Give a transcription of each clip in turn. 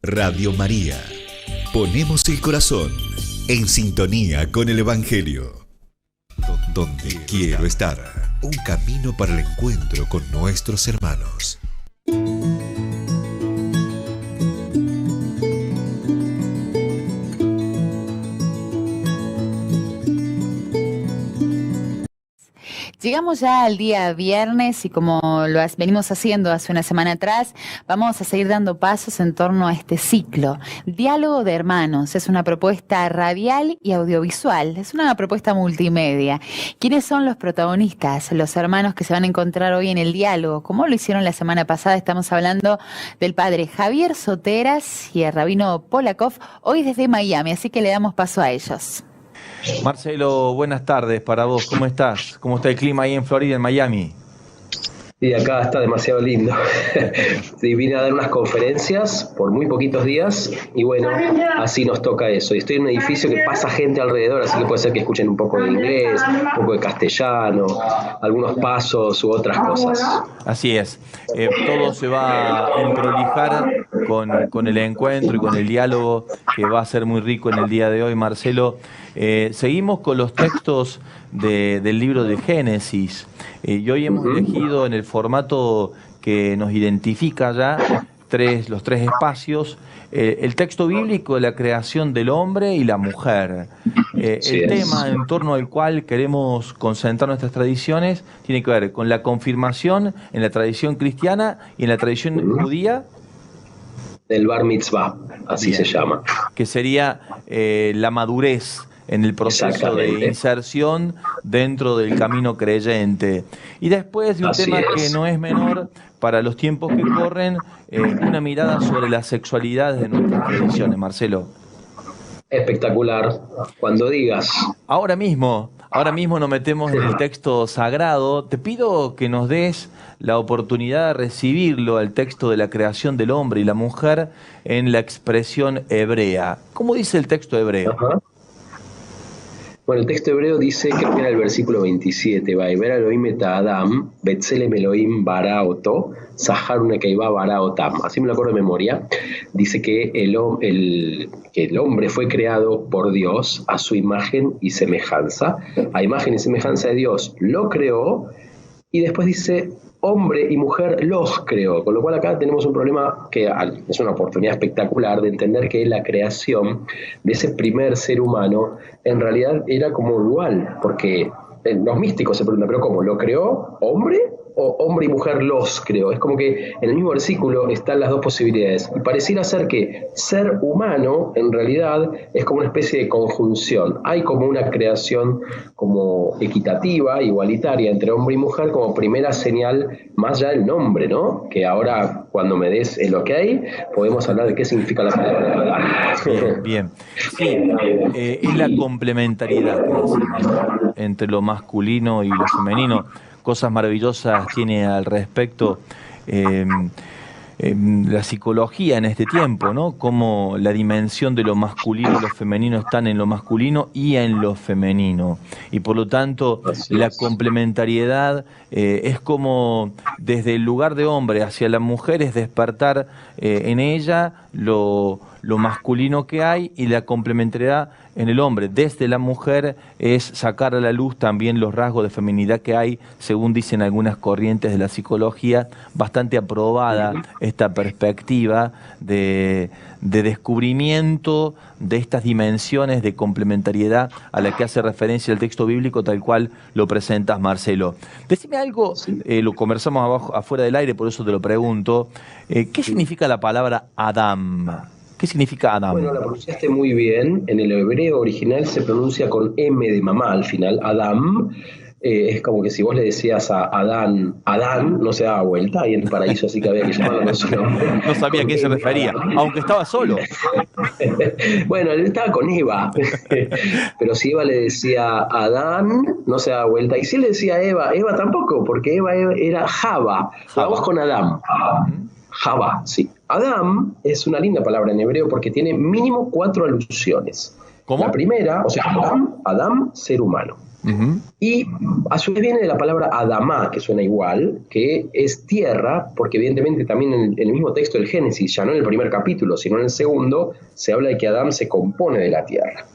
Radio María. Ponemos el corazón en sintonía con el Evangelio. Donde quiero estar. Un camino para el encuentro con nuestros hermanos. Llegamos ya al día viernes y como venimos haciendo hace una semana atrás, vamos a seguir dando pasos en torno a este ciclo. Diálogo de Hermanos es una propuesta radial y audiovisual, es una propuesta multimedia. ¿Quiénes son los protagonistas, los hermanos que se van a encontrar hoy en el diálogo? Como lo hicieron la semana pasada, estamos hablando del padre Javier Soteras y el rabino Polakov, hoy desde Miami, así que le damos paso a ellos. Marcelo, buenas tardes para vos. ¿Cómo estás? ¿Cómo está el clima ahí en Florida, en Miami? Sí, acá está demasiado lindo. Sí, vine a dar unas conferencias por muy poquitos días y bueno, así nos toca eso. Y estoy en un edificio que pasa gente alrededor, así que puede ser que escuchen un poco de inglés, un poco de castellano, algunos pasos u otras cosas. Así es. Todo se va a emprolijar con el encuentro y con el diálogo que va a ser muy rico en el día de hoy, Marcelo. Seguimos con los textos del libro de Génesis y hoy hemos elegido en el formato que nos identifica ya los tres espacios, el texto bíblico de la creación del hombre y la mujer. El tema en torno al cual queremos concentrar nuestras tradiciones tiene que ver con la confirmación en la tradición cristiana y en la tradición judía. Del Bar Mitzvah, así se llama. Que sería la madurez en el proceso de inserción dentro del camino creyente. Y después de un tema que no es menor para los tiempos que corren, una mirada sobre las sexualidades de nuestras tradiciones, Marcelo. Espectacular, cuando digas. Ahora mismo nos metemos en el texto sagrado. Te pido que nos des la oportunidad de recibirlo, al texto de la creación del hombre y la mujer, en la expresión hebrea. ¿Cómo dice el texto hebreo? Ajá. Bueno, el texto hebreo dice, creo que era el versículo 27, Vaiber Elohim et Adam, Betzelem Elohim baraoto, Zahar Nekeiva baraotam. Así me lo acuerdo de memoria. Dice que el hombre fue creado por Dios a su imagen y semejanza. A imagen y semejanza de Dios lo creó y después dice, hombre y mujer los creó, con lo cual acá tenemos un problema que es una oportunidad espectacular de entender que la creación de ese primer ser humano en realidad era como dual, porque los místicos se preguntan, ¿pero cómo? ¿Lo creó hombre o hombre y mujer los creó? Es como que en el mismo versículo están las dos posibilidades. Y pareciera ser que ser humano en realidad es como una especie de conjunción. Hay como una creación como equitativa, igualitaria entre hombre y mujer como primera señal, más allá del nombre, ¿no? Que ahora cuando me des el ok, podemos hablar de qué significa la palabra. Bien. Sí, es la complementariedad entre lo masculino y lo femenino. Cosas maravillosas tiene al respecto la psicología en este tiempo, ¿no? Cómo la dimensión de lo masculino y lo femenino están en lo masculino y en lo femenino. Y por lo tanto, la complementariedad es como desde el lugar de hombre hacia la mujer es despertar en ella lo masculino que hay, y la complementariedad en el hombre desde la mujer es sacar a la luz también los rasgos de feminidad que hay, según dicen algunas corrientes de la psicología, bastante aprobada esta perspectiva de descubrimiento de estas dimensiones de complementariedad a la que hace referencia el texto bíblico tal cual lo presentas, Marcelo. Decime algo, lo conversamos afuera del aire, por eso te lo pregunto, ¿qué significa la palabra Adam? ¿Qué significa Adam? Bueno, la pronunciaste muy bien. En el hebreo original se pronuncia con M de mamá al final, Adam. Es como que si vos le decías a Adán, no se daba vuelta ahí en el paraíso, así que había que llamarlo con su nombre. No sabía a qué se refería, aunque estaba solo. Bueno, él estaba con Eva, pero si Eva le decía Adán, no se daba vuelta. Y si él le decía Eva tampoco, porque Eva era Java. Vamos con Adán. Java, sí. Adam es una linda palabra en hebreo porque tiene mínimo 4 alusiones. ¿Cómo? La primera, o sea, Adam, ser humano. Y a su vez viene de la palabra Adamá, que suena igual, que es tierra, porque evidentemente también en el mismo texto del Génesis, ya no en el primer capítulo, sino en el segundo, se habla de que Adán se compone de la tierra.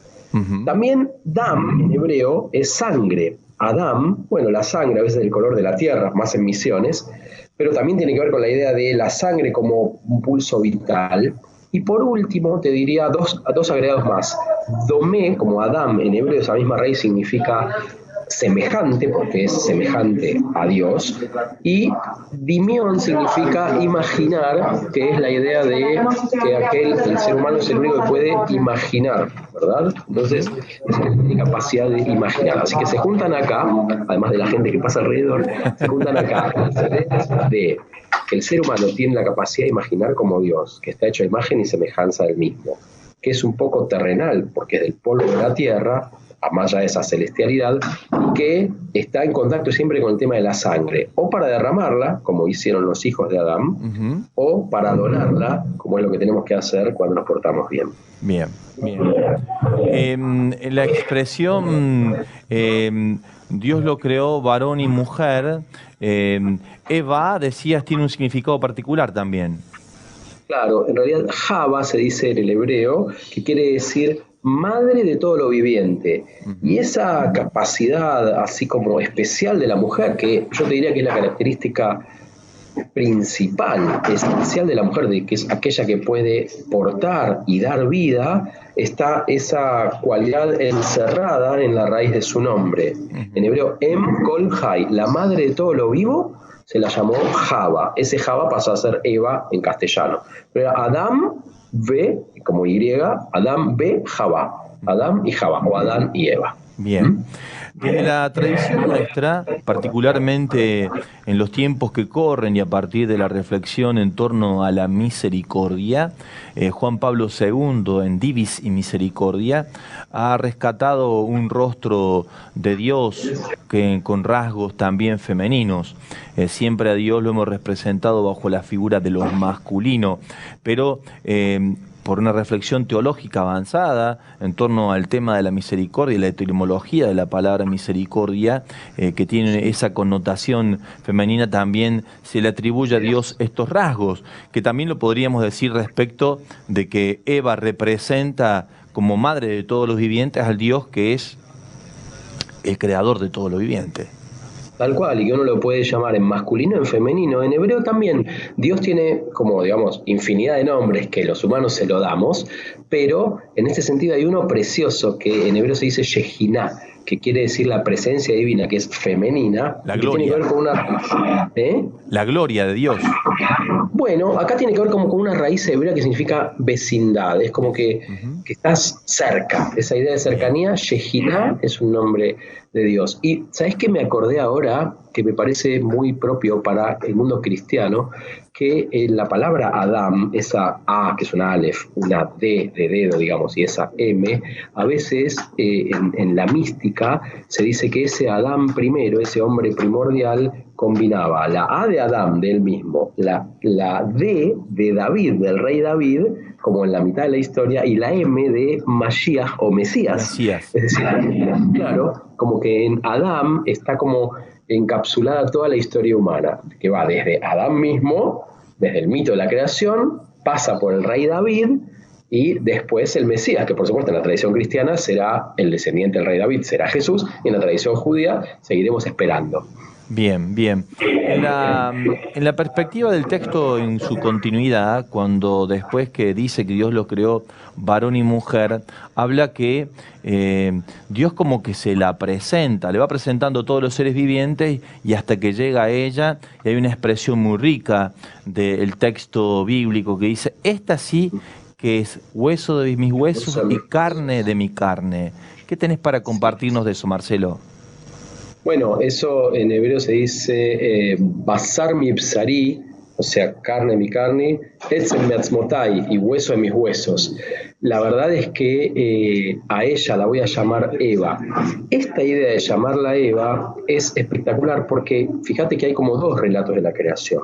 También Dam, en hebreo, es sangre. Adam, bueno, la sangre a veces es el color de la tierra, más en Misiones, pero también tiene que ver con la idea de la sangre como un pulso vital. Y por último, te diría dos agregados más. Domé, como Adam, en hebreo esa misma raíz significa semejante, porque es semejante a Dios, y dimión significa imaginar, que es la idea de que el ser humano es el único que puede imaginar, ¿verdad? Entonces, tiene capacidad de imaginar. Así que se juntan acá, además de la gente que pasa alrededor, se juntan acá de que el ser humano tiene la capacidad de imaginar como Dios, que está hecho a imagen y semejanza del mismo, que es un poco terrenal, porque es del polvo de la tierra, a más allá de esa celestialidad, y que está en contacto siempre con el tema de la sangre, o para derramarla, como hicieron los hijos de Adán, o para donarla, como es lo que tenemos que hacer cuando nos portamos bien. Bien. La expresión Dios lo creó varón y mujer, Eva, decías, tiene un significado particular también. Claro, en realidad Java se dice en el hebreo, que quiere decir madre de todo lo viviente. Y esa capacidad así como especial de la mujer, que yo te diría que es la característica principal, esencial de la mujer, de que es aquella que puede portar y dar vida, está esa cualidad encerrada en la raíz de su nombre. En hebreo, Em Kol Hay, la madre de todo lo vivo, se la llamó Java. Ese Java pasó a ser Eva en castellano. Pero Adam ve, como Y, Adam ve Java. Adam y Java, o Adán y Eva. Bien. Desde la tradición nuestra, particularmente en los tiempos que corren y a partir de la reflexión en torno a la misericordia, Juan Pablo II, en Divis y Misericordia, ha rescatado un rostro de Dios con rasgos también femeninos. Siempre a Dios lo hemos representado bajo la figura de lo masculino, pero por una reflexión teológica avanzada en torno al tema de la misericordia y la etimología de la palabra misericordia, que tiene esa connotación femenina, también se le atribuye a Dios estos rasgos, que también lo podríamos decir respecto de que Eva representa como madre de todos los vivientes al Dios que es el creador de todo lo viviente. Tal cual, y que uno lo puede llamar en masculino, en femenino, en hebreo también. Dios tiene, como digamos, infinidad de nombres que los humanos se lo damos, pero en este sentido hay uno precioso que en hebreo se dice Shejiná, que quiere decir la presencia divina, que es femenina. La gloria. Tiene que ver con una... La gloria de Dios. Bueno, acá tiene que ver como con una raíz hebrea que significa vecindad, es como que estás cerca, esa idea de cercanía. Shejiná es un nombre de Dios. Y ¿sabes qué me acordé ahora? Que me parece muy propio para el mundo cristiano, que la palabra Adam, esa A, que es una Aleph, una D de dedo, digamos, y esa M, a veces en la mística se dice que ese Adán primero, ese hombre primordial, combinaba la A de Adán, de él mismo, la D de David, del rey David, como en la mitad de la historia, y la M de Mashiach o Mesías. Es decir, claro, como que en Adán está como encapsulada toda la historia humana, que va desde Adán mismo, desde el mito de la creación, pasa por el rey David y después el Mesías, que por supuesto en la tradición cristiana será el descendiente del rey David, será Jesús, y en la tradición judía seguiremos esperando. Bien. En la perspectiva del texto en su continuidad, cuando después que dice que Dios lo creó varón y mujer, habla que Dios como que se la presenta, le va presentando a todos los seres vivientes y hasta que llega a ella, y hay una expresión muy rica del texto bíblico que dice, esta sí que es hueso de mis huesos y carne de mi carne. ¿Qué tenés para compartirnos de eso, Marcelo? Bueno, eso en hebreo se dice basar mi psarí, o sea, carne mi carne, etzem mi atzmotai, y hueso de mis huesos. La verdad es que a ella la voy a llamar Eva. Esta idea de llamarla Eva es espectacular porque fíjate que hay como dos relatos de la creación.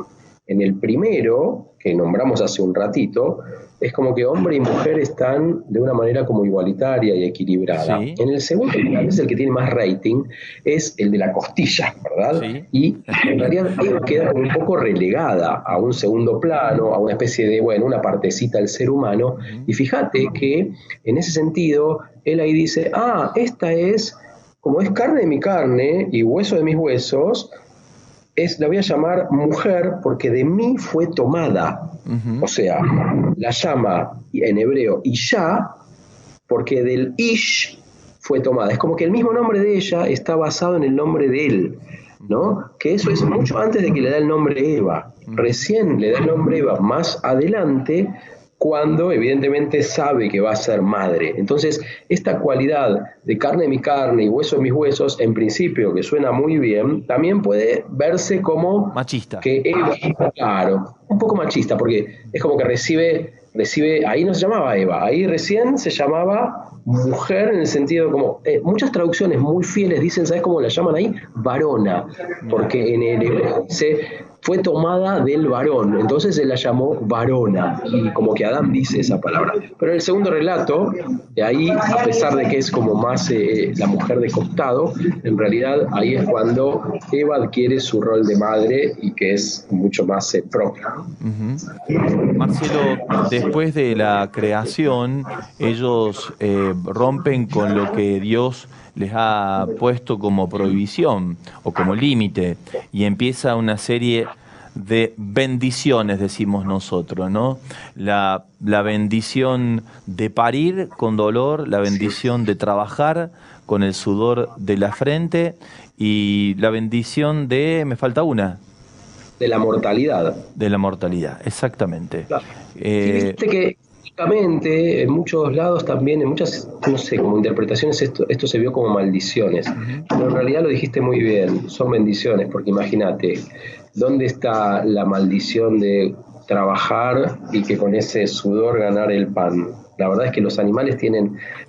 En el primero, que nombramos hace un ratito, es como que hombre y mujer están de una manera como igualitaria y equilibrada. Sí. En el segundo, que tal vez es el que tiene más rating, es el de la costilla, ¿verdad? Sí. Y en realidad Eva queda como un poco relegada a un segundo plano, a una especie de, bueno, una partecita del ser humano. Y fíjate que en ese sentido, él ahí dice, esta es, como es carne de mi carne y hueso de mis huesos, la voy a llamar mujer porque de mí fue tomada. O sea, la llama en hebreo Isha porque del Ish fue tomada. Es como que el mismo nombre de ella está basado en el nombre de él, ¿no? Que eso es mucho antes de que le da el nombre Eva. Recién le da el nombre Eva más adelante, cuando evidentemente sabe que va a ser madre. Entonces, esta cualidad de carne de mi carne y hueso de mis huesos, en principio, que suena muy bien, también puede verse como machista. Que Eva, claro, un poco machista, porque es como que recibe, ahí no se llamaba Eva, ahí recién se llamaba mujer, en el sentido como, muchas traducciones muy fieles dicen, ¿sabes cómo la llaman ahí? Varona, porque en el hebreo fue tomada del varón, entonces él la llamó varona, y como que Adán dice esa palabra. Pero en el segundo relato, de ahí, a pesar de que es como más la mujer de costado, en realidad ahí es cuando Eva adquiere su rol de madre y que es mucho más propio. Marcelo, después de la creación, ellos rompen con lo que Dios les ha puesto como prohibición o como límite, y empieza una serie de bendiciones, decimos nosotros, ¿no? La bendición de parir con dolor, la bendición de trabajar con el sudor de la frente, y la bendición de, me falta una. De la mortalidad. De la mortalidad, exactamente. Claro. Viste que en muchos lados también, en muchas, no sé, como interpretaciones, esto se vio como maldiciones. Pero en realidad lo dijiste muy bien, son bendiciones, porque imagínate, ¿dónde está la maldición de trabajar y que con ese sudor ganar el pan? La verdad es que los animales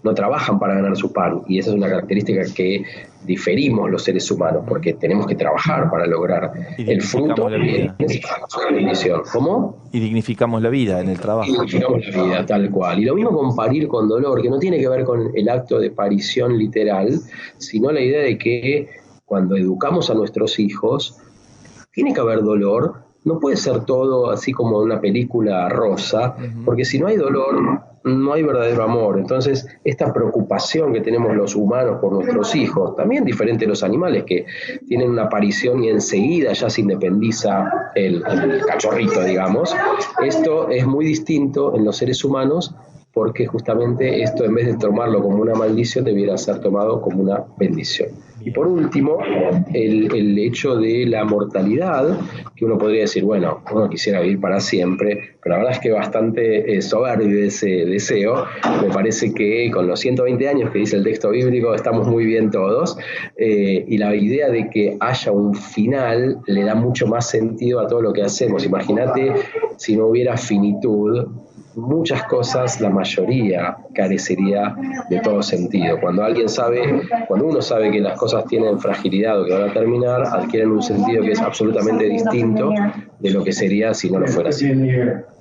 no trabajan para ganar su pan, y esa es una característica que diferimos los seres humanos, porque tenemos que trabajar para lograr el fruto de la bendición. ¿Cómo? Y dignificamos la vida en el trabajo. Y dignificamos la vida, tal cual. Y lo mismo con parir con dolor, que no tiene que ver con el acto de parición literal, sino la idea de que cuando educamos a nuestros hijos, tiene que haber dolor. No puede ser todo así como una película rosa, porque si no hay dolor, no hay verdadero amor. Entonces, esta preocupación que tenemos los humanos por nuestros hijos, también diferente de los animales que tienen una aparición y enseguida ya se independiza el cachorrito, digamos, esto es muy distinto en los seres humanos, porque justamente esto, en vez de tomarlo como una maldición, debiera ser tomado como una bendición. Y por último, el hecho de la mortalidad, que uno podría decir, bueno, uno quisiera vivir para siempre, pero la verdad es que bastante soberbio ese deseo. Me parece que con los 120 años que dice el texto bíblico estamos muy bien todos, y la idea de que haya un final le da mucho más sentido a todo lo que hacemos. Imagínate si no hubiera finitud, muchas cosas, la mayoría carecería de todo sentido. Cuando uno sabe que las cosas tienen fragilidad o que van a terminar, adquieren un sentido que es absolutamente distinto de lo que sería si no lo fuera así.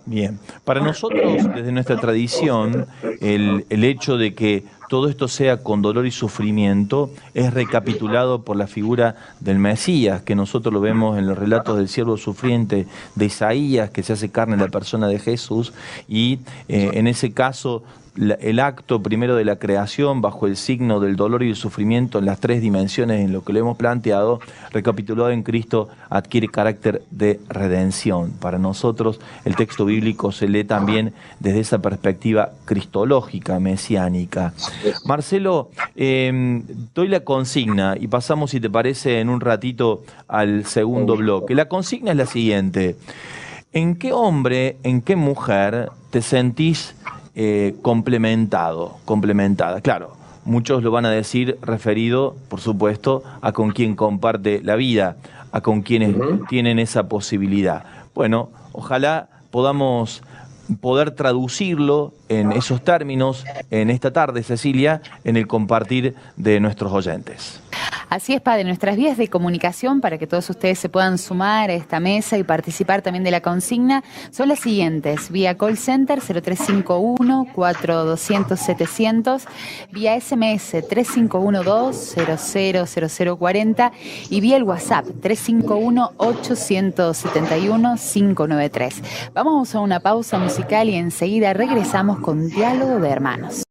Bien, para nosotros, desde nuestra tradición, el hecho de que todo esto sea con dolor y sufrimiento es recapitulado por la figura del Mesías, que nosotros lo vemos en los relatos del siervo sufriente de Isaías, que se hace carne en la persona de Jesús, y en ese caso el acto primero de la creación bajo el signo del dolor y el sufrimiento en las tres dimensiones en lo que lo hemos planteado, recapitulado en Cristo, adquiere carácter de redención. Para nosotros el texto bíblico se lee también desde esa perspectiva cristológica, mesiánica. Marcelo, doy la consigna y pasamos, si te parece, en un ratito al segundo bloque. La consigna es la siguiente: ¿en qué hombre, en qué mujer te sentís complementada? Claro, muchos lo van a decir referido, por supuesto, a con quien comparte la vida, a con quienes tienen esa posibilidad. Bueno, ojalá podamos poder traducirlo en esos términos en esta tarde, Cecilia, en el compartir de nuestros oyentes. Así es, padre. Nuestras vías de comunicación para que todos ustedes se puedan sumar a esta mesa y participar también de la consigna son las siguientes: vía call center 0351-4200-700, vía SMS 3512-000040 y vía el WhatsApp 351-871-593. Vamos a una pausa musical y enseguida regresamos con Diálogo de Hermanos.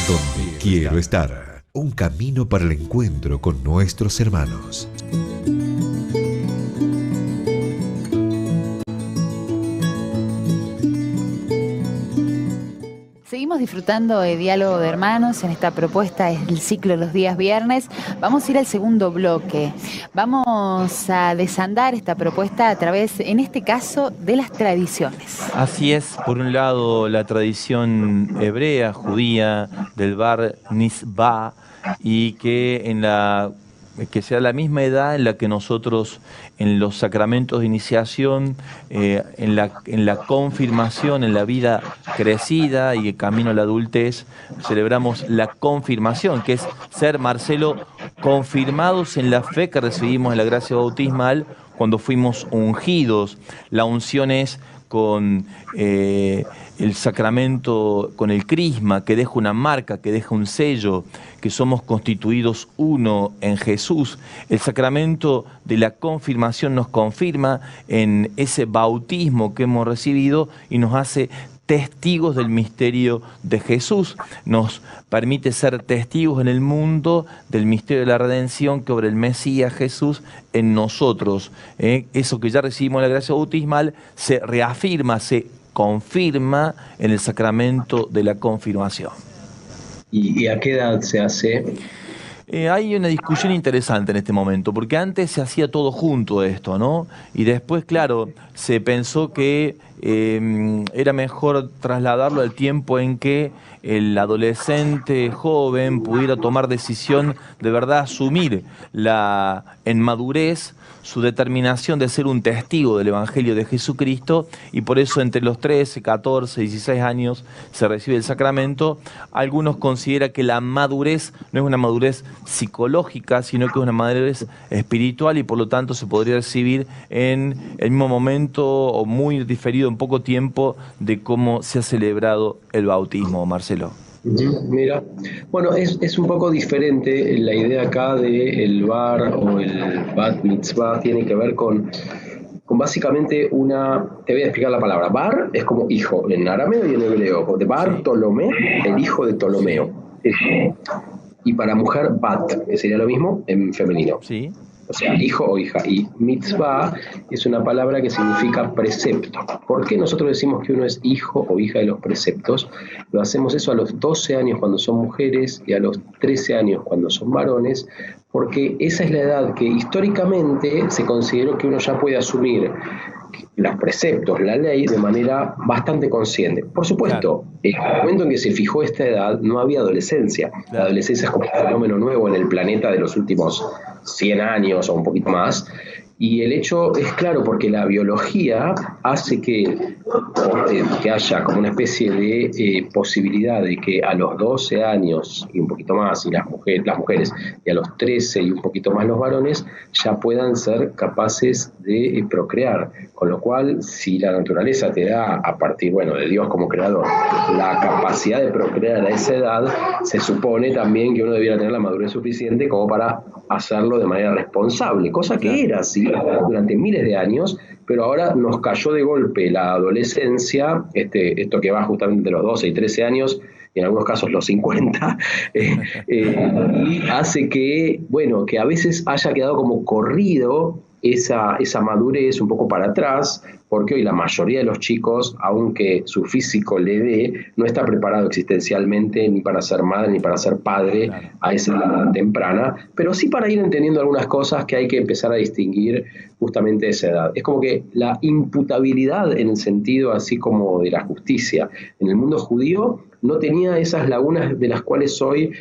Donde quiero estar. Un camino para el encuentro con nuestros hermanos. Seguimos disfrutando de Diálogo de Hermanos en esta propuesta, es el ciclo los días viernes. Vamos a ir al segundo bloque. Vamos a desandar esta propuesta a través, en este caso, de las tradiciones. Así es, por un lado la tradición hebrea, judía, del Bar Mitzvah, y que sea la misma edad en la que nosotros en los sacramentos de iniciación, en la confirmación, en la vida crecida y el camino a la adultez, celebramos la confirmación, que es ser, Marcelo, confirmados en la fe que recibimos en la gracia bautismal cuando fuimos ungidos. La unción es con el sacramento, con el crisma, que deja una marca, que deja un sello, que somos constituidos uno en Jesús. El sacramento de la confirmación nos confirma en ese bautismo que hemos recibido y nos hace testigos del misterio de Jesús. Nos permite ser testigos en el mundo del misterio de la redención que obra el Mesías Jesús en nosotros. Eso que ya recibimos en la gracia bautismal se reafirma, se confirma en el sacramento de la confirmación. ¿Y a qué edad se hace? Hay una discusión interesante en este momento, porque antes se hacía todo junto esto, ¿no? Y después, claro, se pensó que era mejor trasladarlo al tiempo en que el adolescente joven pudiera tomar decisión de verdad, asumir en madurez su determinación de ser un testigo del Evangelio de Jesucristo, y por eso entre los 13, 14, 16 años se recibe el sacramento. Algunos consideran que la madurez no es una madurez psicológica, sino que es una madurez espiritual, y por lo tanto se podría recibir en el mismo momento o muy diferido en poco tiempo de cómo se ha celebrado el bautismo, Marcelo. Mira, bueno, es un poco diferente la idea acá de el bar o el bat mitzvah. Tiene que ver con básicamente te voy a explicar la palabra. Bar es como hijo en arameo y en hebreo. De Bar Tolomé, el hijo de Ptolomeo. Y para mujer, bat, que sería lo mismo en femenino. Sí. O sea, hijo o hija. Y mitzvah es una palabra que significa precepto. ¿Por qué nosotros decimos que uno es hijo o hija de los preceptos? Lo hacemos eso a los 12 años cuando son mujeres y a los 13 años cuando son varones, porque esa es la edad que históricamente se consideró que uno ya puede asumir los preceptos, la ley, de manera bastante consciente. Por supuesto, en el momento en que se fijó esta edad, no había adolescencia. La adolescencia es como un fenómeno nuevo en el planeta de los últimos 100 años o un poquito más. Y el hecho es claro, porque la biología hace que haya como una especie de posibilidad de que a los 12 años y un poquito más, y las mujeres, y a los 13 y un poquito más los varones, ya puedan ser capaces de procrear. Con lo cual, si la naturaleza te da, a partir, de Dios como creador, la capacidad de procrear a esa edad, se supone también que uno debiera tener la madurez suficiente como para hacerlo de manera responsable, cosa que era así durante miles de años, pero ahora nos cayó de golpe la adolescencia, esto que va justamente de los 12 y 13 años, y en algunos casos los 50, y hace que a veces haya quedado como corrido esa madurez un poco para atrás, porque hoy la mayoría de los chicos, aunque su físico le dé, no está preparado existencialmente ni para ser madre ni para ser padre a esa edad temprana, pero sí para ir entendiendo algunas cosas que hay que empezar a distinguir justamente de esa edad. Es como que la imputabilidad, en el sentido así como de la justicia en el mundo judío, no tenía esas lagunas de las cuales hoy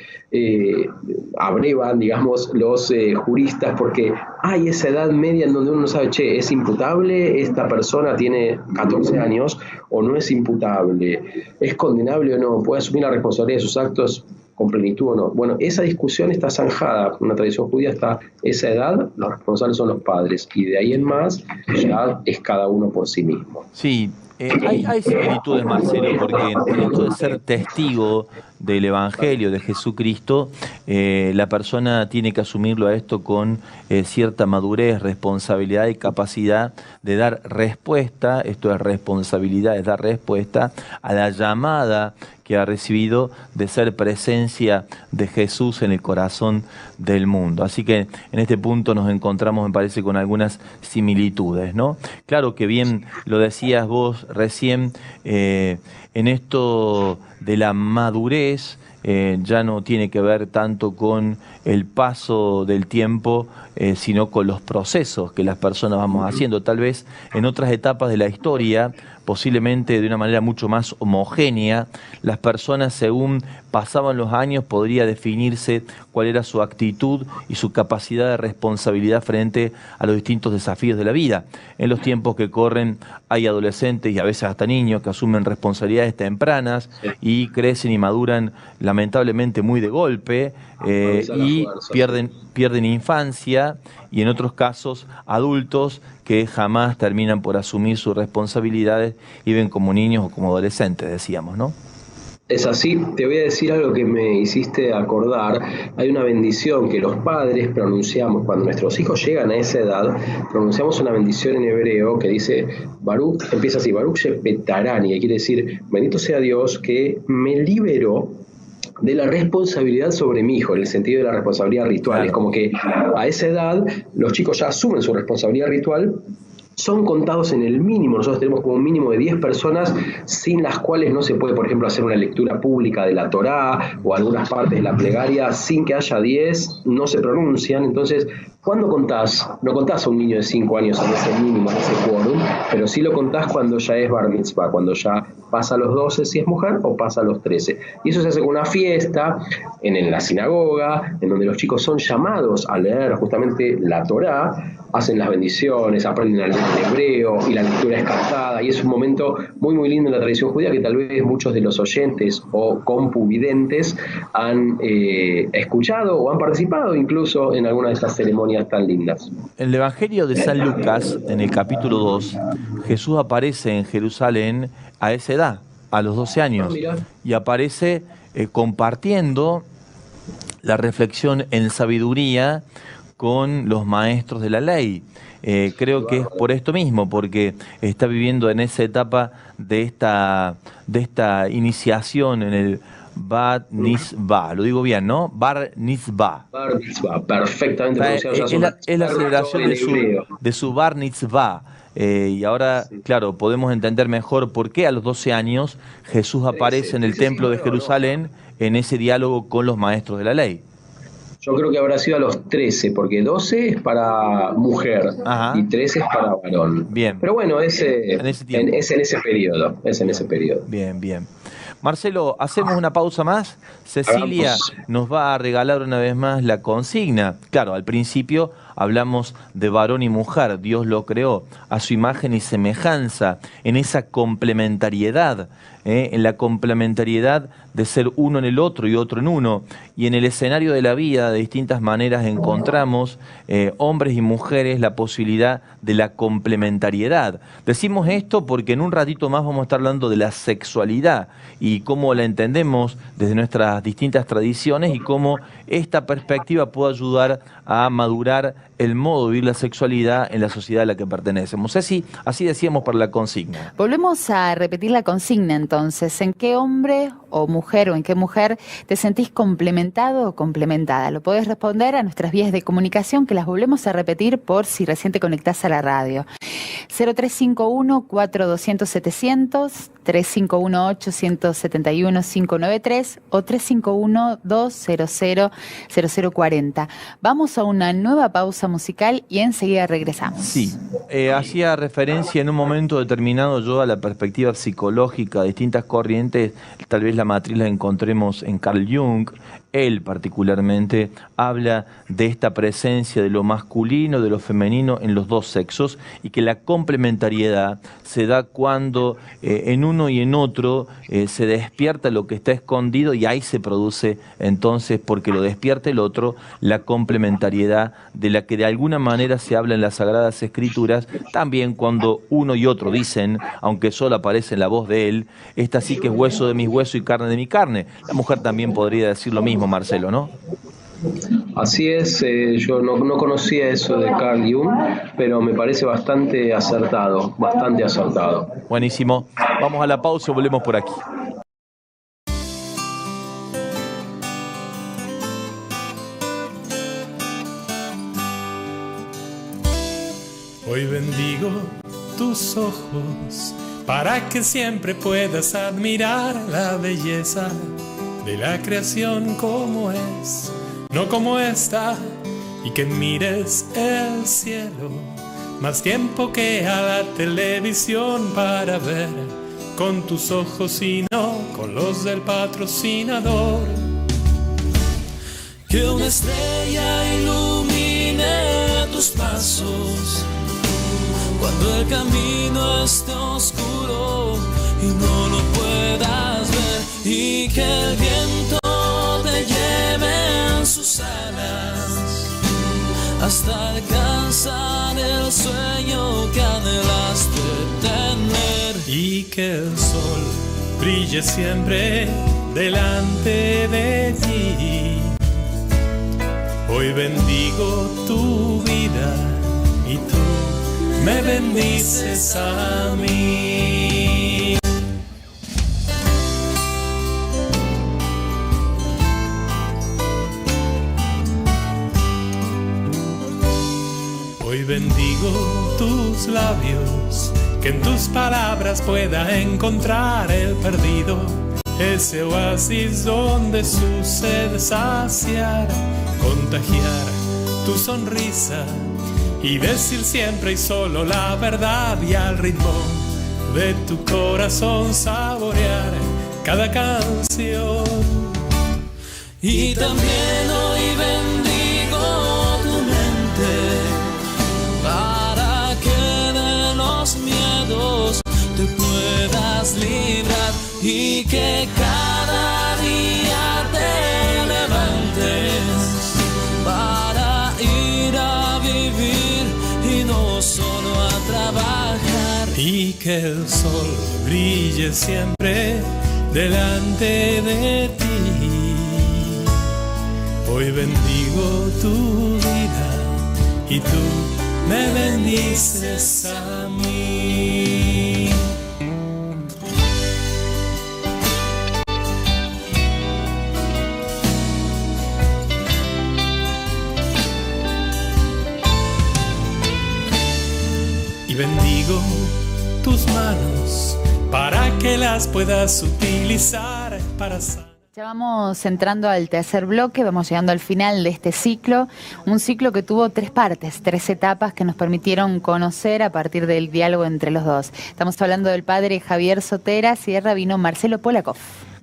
abrevan, digamos, los juristas, porque hay esa edad media en donde uno no sabe, ¿es imputable? ¿Esta persona tiene 14 años o no es imputable? ¿Es condenable o no? ¿Puede asumir la responsabilidad de sus actos con plenitud o no? Bueno, esa discusión está zanjada. En una tradición judía, hasta esa edad los responsables son los padres, y de ahí en más ya es cada uno por sí mismo. Sí. Hay similitudes, Marcelo, porque el hecho de ser testigo del Evangelio de Jesucristo, la persona tiene que asumirlo a esto con cierta madurez, responsabilidad y capacidad de dar respuesta. Esto es responsabilidad, es dar respuesta a la llamada que ha recibido de ser presencia de Jesús en el corazón del mundo. Así que en este punto nos encontramos, me parece, con algunas similitudes, ¿no? Claro que bien lo decías vos recién, en esto de la madurez, ya no tiene que ver tanto con el paso del tiempo, sino con los procesos que las personas vamos haciendo. Tal vez en otras etapas de la historia, posiblemente de una manera mucho más homogénea, las personas, según pasaban los años, podría definirse cuál era su actitud y su capacidad de responsabilidad frente a los distintos desafíos de la vida. En los tiempos que corren hay adolescentes y a veces hasta niños que asumen responsabilidades tempranas y crecen y maduran lamentablemente muy de golpe, y pierden infancia, y en otros casos adultos que jamás terminan por asumir sus responsabilidades y ven como niños o como adolescentes, decíamos, ¿no? Es así. Te voy a decir algo que me hiciste acordar. Hay una bendición que los padres pronunciamos cuando nuestros hijos llegan a esa edad. Pronunciamos una bendición en hebreo que dice Baruch, empieza así, Baruch Shepetarani, que quiere decir, bendito sea Dios que me liberó de la responsabilidad sobre mi hijo, en el sentido de la responsabilidad ritual. Claro. Es como que a esa edad los chicos ya asumen su responsabilidad ritual son contados en el mínimo. Nosotros tenemos como un mínimo de 10 personas sin las cuales no se puede, por ejemplo, hacer una lectura pública de la Torá o algunas partes de la plegaria sin que haya 10, no se pronuncian. Entonces, ¿cuándo contás? No contás a un niño de 5 años en ese mínimo, en ese quórum, pero sí lo contás cuando ya es bar mitzvah, cuando ya pasa a los 12 si es mujer o pasa a los 13. Y eso se hace con una fiesta en la sinagoga, en donde los chicos son llamados a leer justamente la Torá, hacen las bendiciones, aprenden a leer el hebreo y la lectura es cantada, y es un momento muy muy lindo en la tradición judía que tal vez muchos de los oyentes o compuvidentes han escuchado o han participado incluso en alguna de estas ceremonias tan lindas. En el Evangelio de San Lucas, en el capítulo 2, Jesús aparece en Jerusalén a esa edad, a los 12 años, y aparece compartiendo la reflexión en sabiduría con los maestros de la ley. Creo que es por esto mismo, porque está viviendo en esa etapa de esta iniciación en el Bar Mitzvah. Lo digo bien, ¿no? Bar Mitzvah. Bar Mitzvah, perfectamente pronunciado. Es la celebración de su Bar Mitzvah. Y ahora, claro, podemos entender mejor por qué a los 12 años Jesús aparece en el templo de Jerusalén en ese diálogo con los maestros de la ley. Yo creo que habrá sido a los 13, porque 12 es para mujer. Ajá. Y 13 es para varón. Bien. Pero bueno, es en ese periodo. Bien, bien. Marcelo, hacemos una pausa más. Cecilia nos va a regalar una vez más la consigna. Claro, al principio hablamos de varón y mujer. Dios lo creó a su imagen y semejanza, en esa complementariedad, en la complementariedad de ser uno en el otro y otro en uno. Y en el escenario de la vida, de distintas maneras, encontramos hombres y mujeres la posibilidad de la complementariedad. Decimos esto porque en un ratito más vamos a estar hablando de la sexualidad y cómo la entendemos desde nuestras distintas tradiciones y cómo esta perspectiva puede ayudar a madurar el modo de vivir la sexualidad en la sociedad a la que pertenecemos. Así decíamos para la consigna. Volvemos a repetir la consigna entonces. ¿En qué hombre o mujer o en qué mujer te sentís complementado o complementada? Lo podés responder a nuestras vías de comunicación, que las volvemos a repetir por si recién te conectás a la radio. 0351-4200-700, 3518-171-593 o 351-200-0040. Vamos a una nueva pausa musical y enseguida regresamos. Sí, hacía referencia en un momento determinado yo a la perspectiva psicológica de distintas corrientes. Tal vez la matriz la encontremos en Carl Jung. Él particularmente habla de esta presencia de lo masculino, de lo femenino en los dos sexos, y que la complementariedad se da cuando en uno y en otro se despierta lo que está escondido, y ahí se produce entonces, porque lo despierta el otro, la complementariedad de la que de alguna manera se habla en las Sagradas Escrituras. También cuando uno y otro dicen, aunque solo aparece en la voz de él, esta sí que es hueso de mis huesos y carne de mi carne. La mujer también podría decir lo mismo, Marcelo, ¿no? Así es, yo no conocía eso de Carl Jung, pero me parece bastante acertado. Buenísimo. Vamos a la pausa y volvemos por aquí. Hoy bendigo tus ojos para que siempre puedas admirar la belleza de la creación como es, no como está, y que mires el cielo más tiempo que a la televisión para ver con tus ojos y no con los del patrocinador. Que una estrella ilumine tus pasos cuando el camino esté oscuro y no lo puedas ver, y que el viento te lleve en sus alas hasta alcanzar el sueño que anhelaste tener, y que el sol brille siempre delante de ti. Hoy bendigo tu vida y tú me bendices a mí. Hoy bendigo tus labios, que en tus palabras pueda encontrar el perdido, ese oasis donde su sed saciar, contagiar tu sonrisa y decir siempre y solo la verdad, y al ritmo de tu corazón saborear cada canción. Y también hoy bendigo tu mente, para que de los miedos te puedas librar y que cada día te levantes para ir a vivir y no solo a trabajar. Y que el sol brille siempre delante de ti. Hoy bendigo tu vida y tú me bendices a mí. Y bendigo tus manos para que las puedas utilizar para sanar. Ya vamos entrando al tercer bloque, vamos llegando al final de este ciclo, un ciclo que tuvo 3 partes, 3 etapas que nos permitieron conocer a partir del diálogo entre los dos. Estamos hablando del padre Javier Soteras y del rabino Marcelo Polakov.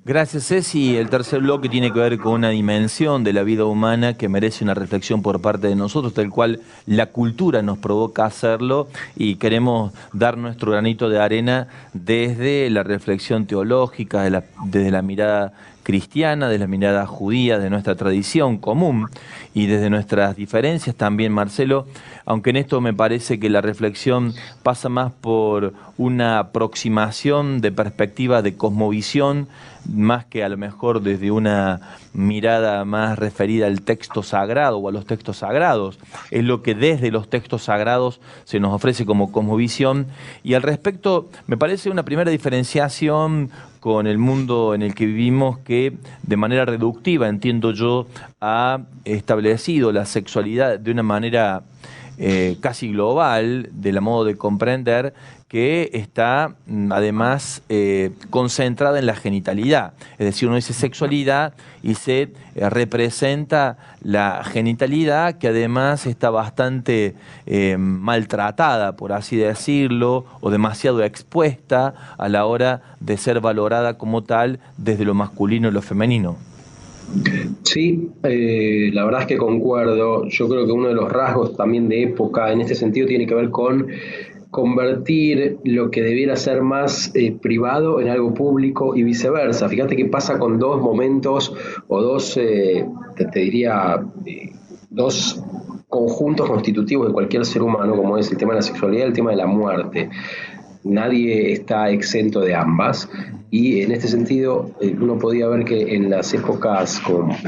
Gracias, Ceci. El tercer bloque tiene que ver con una dimensión de la vida humana que merece una reflexión por parte de nosotros, tal cual la cultura nos provoca hacerlo, y queremos dar nuestro granito de arena desde la reflexión teológica, desde la mirada cristiana, de la mirada judía, de nuestra tradición común y desde nuestras diferencias también, Marcelo, aunque en esto me parece que la reflexión pasa más por una aproximación de perspectiva de cosmovisión, más que a lo mejor desde una mirada más referida al texto sagrado o a los textos sagrados. Es lo que desde los textos sagrados se nos ofrece como cosmovisión, y al respecto me parece una primera diferenciación con el mundo en el que vivimos, que de manera reductiva, entiendo yo, ha establecido la sexualidad de una manera casi global, de la modo de comprender, que está además concentrada en la genitalidad. Es decir, uno dice sexualidad y se representa la genitalidad, que además está bastante maltratada, por así decirlo, o demasiado expuesta a la hora de ser valorada como tal desde lo masculino y lo femenino. Sí, la verdad es que concuerdo. Yo creo que uno de los rasgos también de época en este sentido tiene que ver con convertir lo que debiera ser más privado en algo público y viceversa. Fíjate qué pasa con dos momentos o dos conjuntos constitutivos de cualquier ser humano, como es el tema de la sexualidad y el tema de la muerte. Nadie está exento de ambas, y en este sentido uno podía ver que en las épocas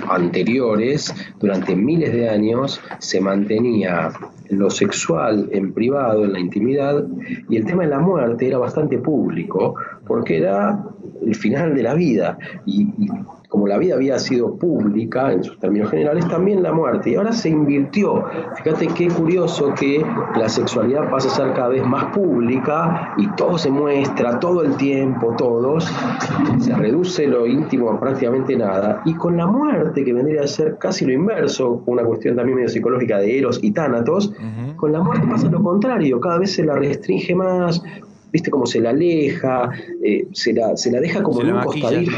anteriores, durante miles de años, se mantenía lo sexual en privado, en la intimidad, y el tema de la muerte era bastante público, porque era el final de la vida, y como la vida había sido pública en sus términos generales, también la muerte, y ahora se invirtió. Fíjate qué curioso que la sexualidad pasa a ser cada vez más pública y todo se muestra todo el tiempo, todos, se reduce lo íntimo a prácticamente nada, y con la muerte, que vendría a ser casi lo inverso, una cuestión también medio psicológica de Eros y Tánatos, con la muerte pasa lo contrario, cada vez se la restringe más. ¿Viste cómo se la aleja? Se la deja como en un costadito.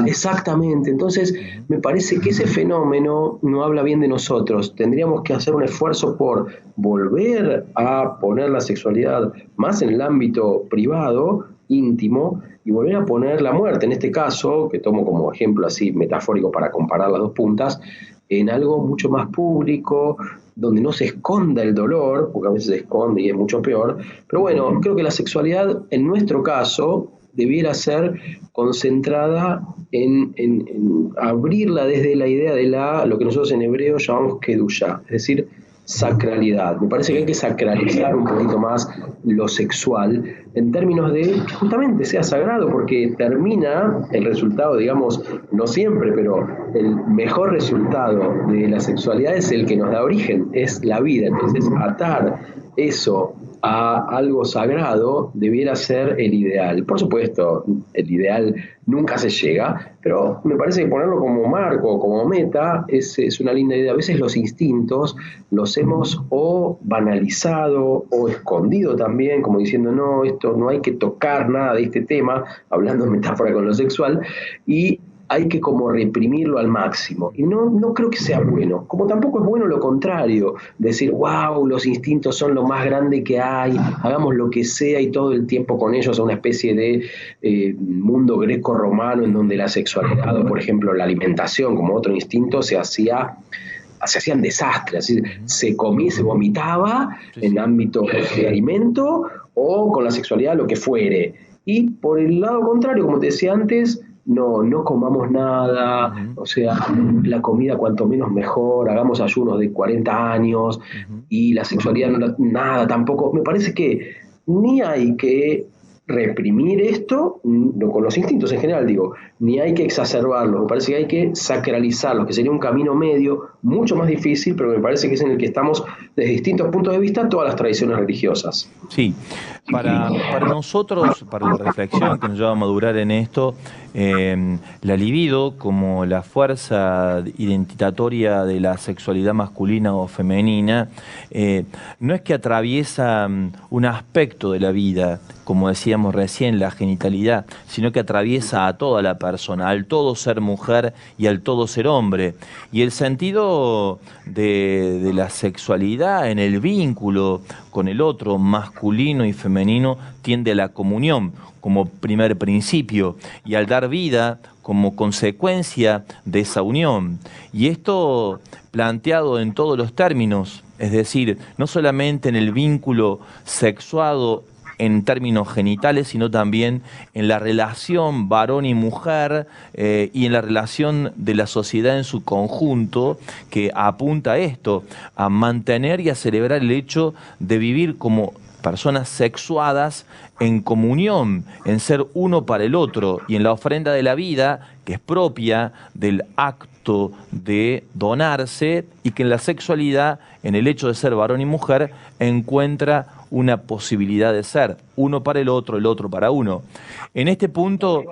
Exactamente. Entonces, me parece que ese fenómeno no habla bien de nosotros. Tendríamos que hacer un esfuerzo por volver a poner la sexualidad más en el ámbito privado, íntimo, y volver a poner la muerte, en este caso, que tomo como ejemplo así metafórico para comparar las dos puntas, en algo mucho más público, donde no se esconda el dolor, porque a veces se esconde y es mucho peor. Pero bueno, creo que la sexualidad, en nuestro caso, debiera ser concentrada en abrirla desde la idea de lo que nosotros en hebreo llamamos kedushá, es decir, sacralidad. Me parece que hay que sacralizar un poquito más lo sexual en términos de que justamente sea sagrado, porque termina el resultado, digamos, no siempre, pero el mejor resultado de la sexualidad es el que nos da origen, es la vida. Entonces, atar eso a algo sagrado debiera ser el ideal. Por supuesto, el ideal nunca se llega, pero me parece que ponerlo como marco, como meta, es una linda idea. A veces los instintos los hemos o banalizado o escondido también, como diciendo, no, esto no hay que tocar nada de este tema, hablando en metáfora con lo sexual, y hay que como reprimirlo al máximo. Y no creo que sea bueno. Como tampoco es bueno lo contrario, decir, wow, los instintos son lo más grande que hay, hagamos lo que sea y todo el tiempo con ellos, a una especie de mundo greco-romano en donde la sexualidad o, por ejemplo, la alimentación como otro instinto se hacían desastres, es decir, se comía, se vomitaba en ámbito de alimento o con la sexualidad lo que fuere. Y por el lado contrario, como te decía antes, no comamos nada, o sea, la comida cuanto menos mejor, hagamos ayunos de 40 años y la sexualidad nada tampoco. Me parece que ni hay que reprimir esto, no, con los instintos en general digo, ni hay que exacerbarlos, me parece que hay que sacralizarlos, que sería un camino medio mucho más difícil, pero me parece que es en el que estamos desde distintos puntos de vista todas las tradiciones religiosas. Sí, para nosotros, para la reflexión que nos lleva a madurar en esto, la libido como la fuerza identitatoria de la sexualidad masculina o femenina, no es que atraviesa un aspecto de la vida, como decíamos recién, la genitalidad, sino que atraviesa a toda la persona, al todo ser mujer y al todo ser hombre. Y el sentido de la sexualidad en el vínculo con el otro, masculino y femenino, tiende a la comunión como primer principio y al dar vida como consecuencia de esa unión. Y esto planteado en todos los términos, es decir, no solamente en el vínculo sexuado en términos genitales, sino también en la relación varón y mujer y en la relación de la sociedad en su conjunto, que apunta a esto, a mantener y a celebrar el hecho de vivir como personas sexuadas en comunión, en ser uno para el otro y en la ofrenda de la vida, que es propia del acto de donarse, y que en la sexualidad, en el hecho de ser varón y mujer, encuentra una posibilidad de ser uno para el otro para uno. En este punto,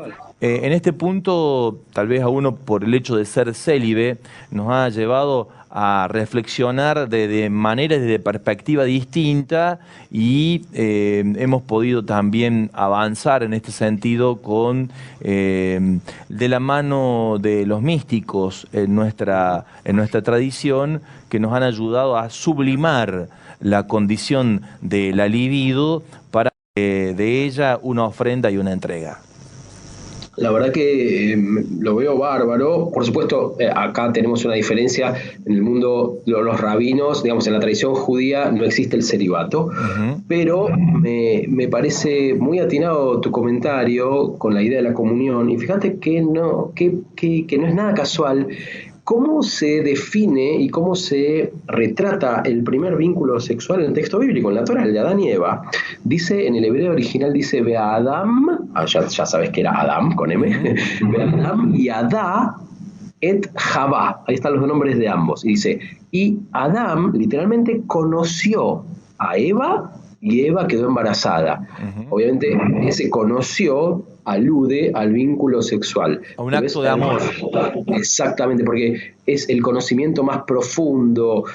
tal vez a uno por el hecho de ser célibe, nos ha llevado a reflexionar de maneras y de perspectiva distinta, y hemos podido también avanzar en este sentido con de la mano de los místicos en nuestra tradición, que nos han ayudado a sublimar la condición de la libido para de ella una ofrenda y una entrega. La verdad que lo veo bárbaro. Por supuesto, acá tenemos una diferencia en el mundo de los rabinos, digamos, en la tradición judía no existe el celibato, pero me parece muy atinado tu comentario con la idea de la comunión, y fíjate que no es nada casual cómo se define y cómo se retrata el primer vínculo sexual en el texto bíblico, en la Torá, el de Adán y Eva. Dice, en el hebreo original dice, ve a Adam, ya sabes que era Adam, con M, ve a Adam y Adá et Javá, ahí están los nombres de ambos. Y dice, y Adam literalmente conoció a Eva y Eva quedó embarazada. Obviamente ese conoció alude al vínculo sexual. A un acto de amor. Exactamente, porque es el conocimiento más profundo,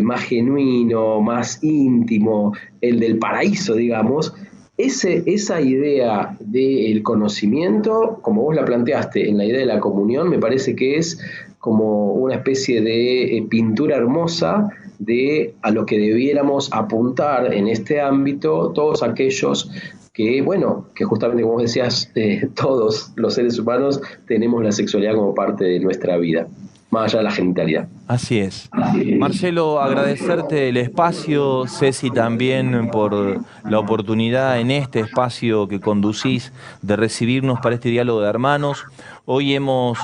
más genuino, más íntimo, el del paraíso, digamos. Esa idea del conocimiento, como vos la planteaste en la idea de la comunión, me parece que es como una especie de pintura hermosa de a lo que debiéramos apuntar en este ámbito todos aquellos que, bueno, que justamente como decías, todos los seres humanos tenemos la sexualidad como parte de nuestra vida, más allá de la genitalidad. Así es. Marcelo, agradecerte el espacio, Ceci también por la oportunidad en este espacio que conducís de recibirnos para este diálogo de hermanos. Hoy hemos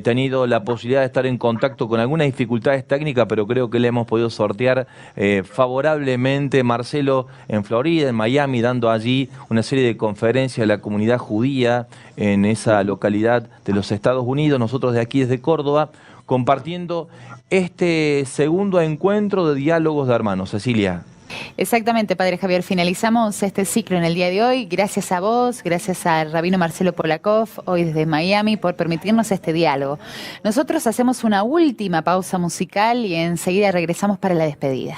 tenido la posibilidad de estar en contacto con algunas dificultades técnicas, pero creo que le hemos podido sortear favorablemente. Marcelo en Florida, en Miami, dando allí una serie de conferencias a la comunidad judía en esa localidad de los Estados Unidos. Nosotros de aquí desde Córdoba, compartiendo este segundo encuentro de diálogos de hermanos. Cecilia. Exactamente, Padre Javier. Finalizamos este ciclo en el día de hoy. Gracias a vos, gracias al rabino Marcelo Polakov, hoy desde Miami, por permitirnos este diálogo. Nosotros hacemos una última pausa musical y enseguida regresamos para la despedida.